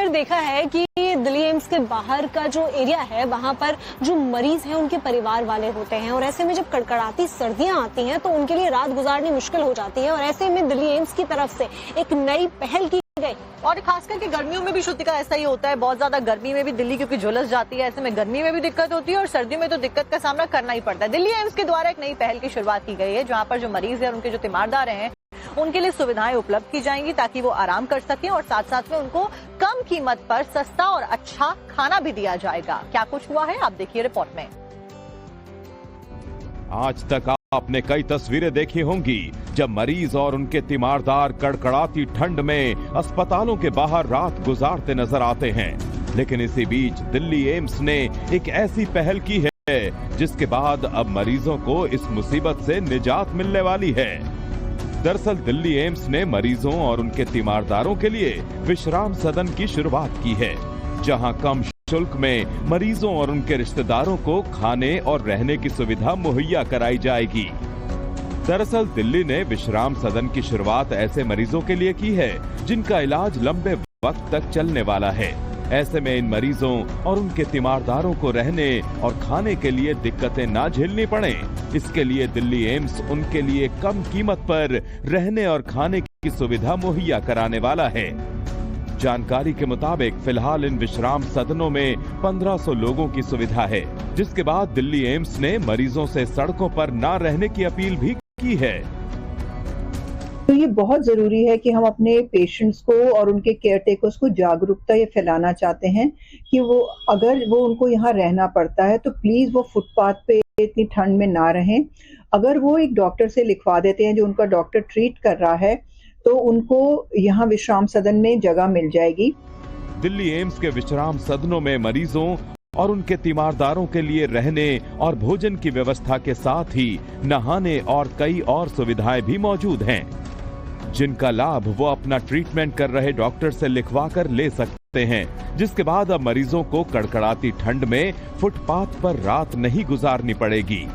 अक्सर देखा है कि दिल्ली एम्स के बाहर का जो एरिया है वहां पर जो मरीज हैं उनके परिवार वाले होते हैं और ऐसे में जब कड़कड़ाती सर्दियां आती हैं तो उनके लिए रात गुजारनी मुश्किल हो जाती है और ऐसे में दिल्ली एम्स की तरफ से एक नई पहल की गई। और खास करके गर्मियों में भी श्रुतिका ऐसा ही होता है, बहुत ज्यादा गर्मी में भी दिल्ली क्योंकि झुलस जाती है, ऐसे में गर्मी में भी दिक्कत होती है और सर्दियों में तो दिक्कत का सामना करना ही पड़ता है। दिल्ली एम्स के द्वारा एक नई पहल की शुरुआत की गई है जहां पर जो मरीज है और उनके जो तीमारदार हैं उनके लिए सुविधाएं उपलब्ध की जाएंगी ताकि वो आराम कर सकें और साथ साथ में उनको कम कीमत पर सस्ता और अच्छा खाना भी दिया जाएगा। क्या कुछ हुआ है आप देखिए रिपोर्ट में। आज तक आपने कई तस्वीरें देखी होंगी जब मरीज और उनके तीमारदार कड़कड़ाती ठंड में अस्पतालों के बाहर रात गुजारते नजर आते हैं, लेकिन इसी बीच दिल्ली एम्स ने एक ऐसी पहल की है जिसके बाद अब मरीजों को इस मुसीबत से निजात मिलने वाली है। दरअसल दिल्ली एम्स ने मरीजों और उनके तीमारदारों के लिए विश्राम सदन की शुरुआत की है, जहां कम शुल्क में मरीजों और उनके रिश्तेदारों को खाने और रहने की सुविधा मुहैया कराई जाएगी। दरअसल दिल्ली ने विश्राम सदन की शुरुआत ऐसे मरीजों के लिए की है जिनका इलाज लंबे वक्त तक चलने वाला है। ऐसे में इन मरीजों और उनके तीमारदारों को रहने और खाने के लिए दिक्कतें ना झेलनी पड़े, इसके लिए दिल्ली एम्स उनके लिए कम कीमत पर रहने और खाने की सुविधा मुहैया कराने वाला है। जानकारी के मुताबिक फिलहाल इन विश्राम सदनों में 1500 लोगों की सुविधा है, जिसके बाद दिल्ली एम्स ने मरीजों से सड़कों पर ना रहने की अपील भी की है। तो ये बहुत जरूरी है कि हम अपने पेशेंट्स को और उनके केयर टेकर्स को जागरूकता ये फैलाना चाहते हैं कि वो अगर वो उनको यहाँ रहना पड़ता है तो प्लीज वो फुटपाथ पे इतनी ठंड में ना रहें। अगर वो एक डॉक्टर से लिखवा देते हैं जो उनका डॉक्टर ट्रीट कर रहा है तो उनको यहाँ विश्राम सदन में जगह मिल जाएगी। दिल्ली एम्स के विश्राम सदनों में मरीजों और उनके तीमारदारों के लिए रहने और भोजन की व्यवस्था के साथ ही नहाने और कई और सुविधाएं भी मौजूद हैं, जिनका लाभ वो अपना ट्रीटमेंट कर रहे डॉक्टर से लिखवा कर ले सकते हैं, जिसके बाद अब मरीजों को कड़कड़ाती ठंड में फुटपाथ पर रात नहीं गुजारनी पड़ेगी।